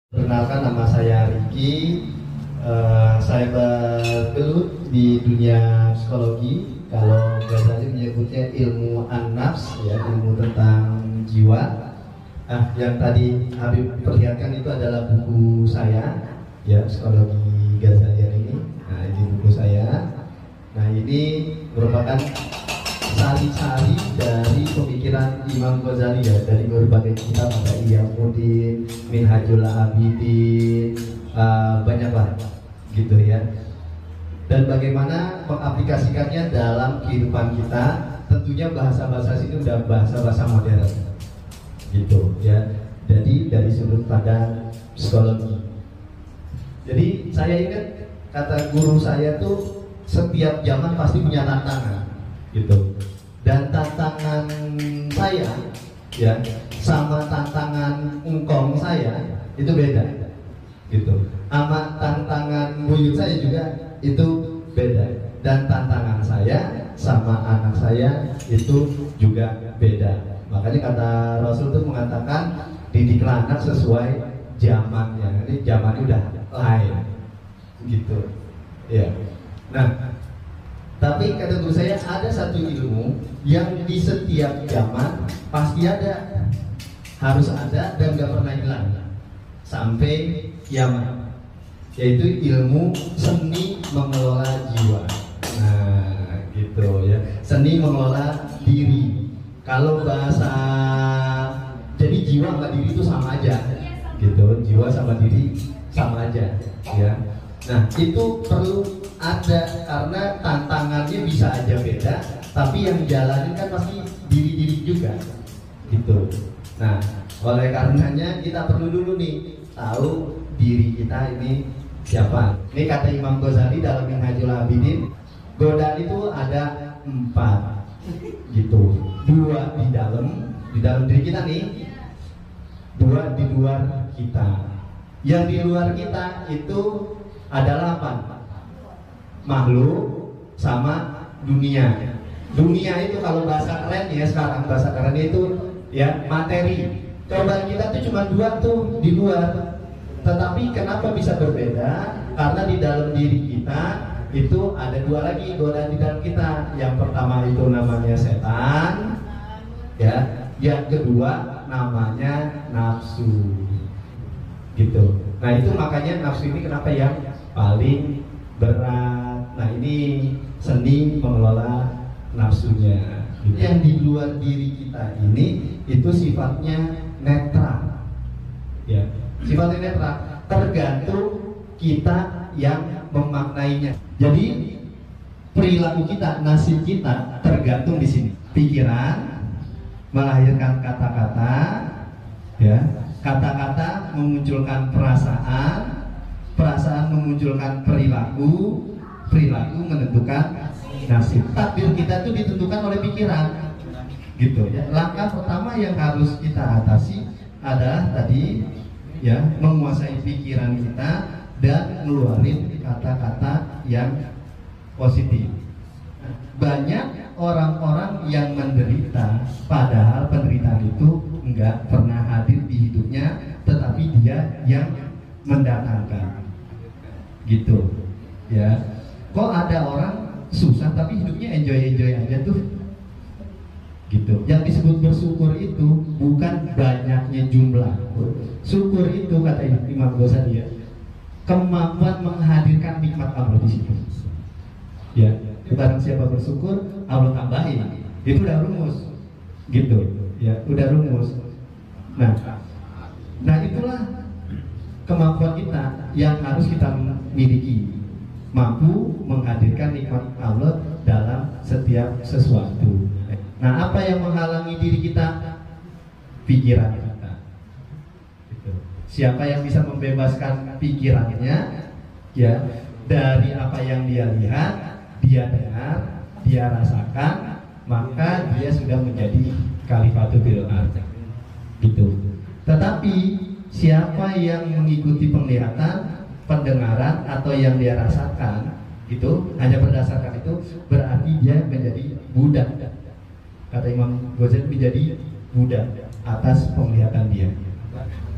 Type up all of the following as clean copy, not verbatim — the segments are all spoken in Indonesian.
Perkenalkan, nama saya Ricky. Saya bergelut di dunia psikologi. Kalau Ghazali menyebutnya ilmu an-nafs, ya, ilmu tentang jiwa. Yang tadi Habib perlihatkan itu adalah buku saya, ya, psikologi Ghazalian ini. Nah, ini buku saya. Nah, ini merupakan sari-sari dari pemikiran Imam Ghazali, ya, dari berbagai kitab, ada Iyamuddin, Minhajul Abidin, banyaklah gitu ya. Dan bagaimana mengaplikasikannya dalam kehidupan kita, tentunya bahasa-bahasa itu udah bahasa-bahasa modern gitu ya. Jadi dari sudut pandang psikologi. Jadi saya ingat kata guru saya tuh, setiap zaman pasti punya tantangan gitu. Dan tantangan saya, ya, sama tantangan engkong saya itu beda gitu. Sama tantangan buyut saya juga itu beda. Dan tantangan saya sama anak saya itu juga beda. Makanya kata Rasul itu mengatakan, didiklah anak sesuai zamannya. Ini zamannya udah lain gitu ya. Nah, tapi kata guru saya, ada satu ilmu yang di setiap zaman pasti ada, harus ada dan gak pernah hilang sampai kiamat, yaitu ilmu seni mengelola jiwa. Nah, gitu ya, seni mengelola diri. Kalau bahasa, jadi jiwa sama diri itu sama aja, gitu. Jiwa sama diri sama aja, ya. Nah, itu perlu ada, karena tantangannya bisa aja beda, tapi yang jalanin kan pasti diri-diri juga, gitu. Nah, oleh karenanya kita perlu dulu nih tahu diri kita ini siapa. Ini kata Imam Ghazali dalam Minhajul Abidin, godaan itu ada 4, gitu. 2 di dalam diri kita nih, 2 di luar kita. Yang di luar kita itu adalah apa? Makhluk sama dunia. Dunia itu kalau bahasa keren ya, sekarang bahasa keren itu ya materi. Coba kita tuh cuma 2 tuh di luar. Tetapi kenapa bisa berbeda? Karena di dalam diri kita itu ada 2 lagi godaan di dalam kita. Yang pertama itu namanya setan, ya. Yang kedua namanya nafsu, gitu. Nah, itu makanya nafsu ini kenapa yang paling berat. Nah, ini seni mengelola nafsunya. Yang di luar diri kita ini itu sifatnya netral, ya, sifatnya netral, tergantung kita yang memaknainya. Jadi perilaku kita, nasib kita tergantung di sini. Pikiran melahirkan kata-kata, ya, kata-kata memunculkan perasaan, perasaan memunculkan perilaku, perilaku menentukan nasib. Takdir kita itu ditentukan oleh pikiran, gitu ya. Langkah pertama yang harus kita atasi adalah tadi, ya, menguasai pikiran kita dan ngeluarin kata-kata yang positif. Banyak orang-orang yang menderita, padahal penderitaan itu enggak pernah hadir di hidupnya, tetapi dia yang mendatangkan, gitu ya. Kok ada orang susah tapi hidupnya enjoy aja tuh, gitu. Yang disebut bersyukur itu bukan banyaknya jumlah. Syukur itu kata Imam Ghazali, ya, kemampuan menghadirkan nikmat Allah di situ, ya. Barang siapa bersyukur, Allah tambahin. Itu udah rumus, gitu ya, udah rumus. Nah itulah kemampuan kita yang harus kita miliki, mampu menghadirkan nikmat Allah dalam setiap sesuatu. Nah, apa yang menghalangi diri kita? Pikiran kita, gitu. Siapa yang bisa membebaskan pikirannya, ya, dari apa yang dia lihat, dia dengar, dia rasakan, maka dia sudah menjadi khalifatul fil ardh, gitu. Tetapi siapa yang mengikuti penglihatan, pendengaran, atau yang dia rasakan, gitu, hanya berdasarkan itu, berarti dia menjadi budak. Kata Imam Ghazali, menjadi budak atas penglihatan dia.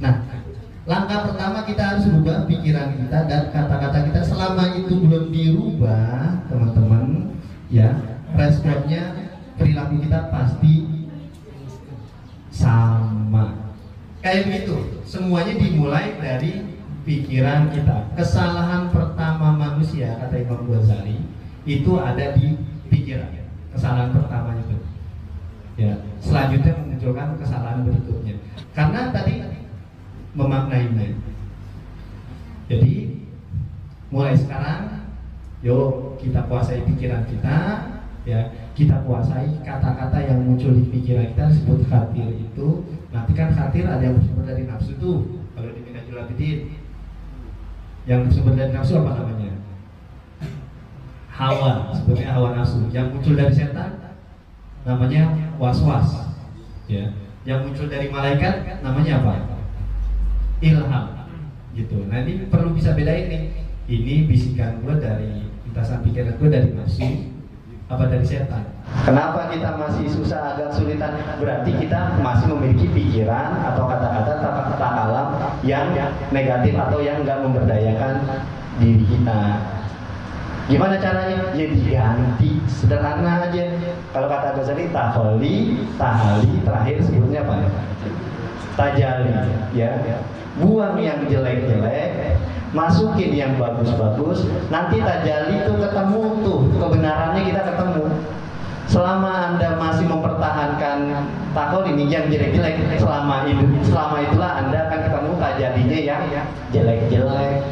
Nah, Langkah pertama kita harus rubah pikiran kita dan kata-kata kita. Selama itu belum dirubah, teman-teman, ya, responnya perilaku kita pasti sama. Kayak begitu. Semuanya dimulai dari pikiran kita. Kesalahan pertama manusia, kata Imam Ghazali, itu ada di pikiran. Kesalahan pertama itu. Ya, selanjutnya memunculkan kesalahan berikutnya. Karena tadi memaknainya. Jadi mulai sekarang, yuk kita kuasai pikiran kita, ya, kita kuasai kata-kata yang muncul di pikiran kita. Disebut khatir itu. Nanti kan khatir ada yang bersumber dari nafsu tuh. Kalau di Minhajul Abidin, yang bersumber dari nafsu apa namanya? Hawa, sebutnya hawa nafsu. Yang muncul dari setan namanya was-was, ya. Yang muncul dari malaikat namanya apa? Ilham, gitu. Nah ini perlu bisa bedain nih. Ini bisikan gue dari lintasan pikiran gue dari nafsu, apa dari setan? Kenapa kita masih susah, agak sulitan? Berarti kita masih memiliki pikiran atau kata-kata kata alam yang negatif atau yang nggak memberdayakan diri kita. Gimana caranya? Ya diganti, sederhana aja. Kalau kata Ghazali, tahali, terakhir sebutnya apa? Tajali, ya. Buang yang jelek-jelek, masukin yang bagus-bagus. Nanti tajali itu ketemu tuh, kebenarannya kita ketemu. Selama Anda masih mempertahankan takol ini yang jelek-jelek, selama itulah Anda akan ketemu tajalinya yang jelek-jelek.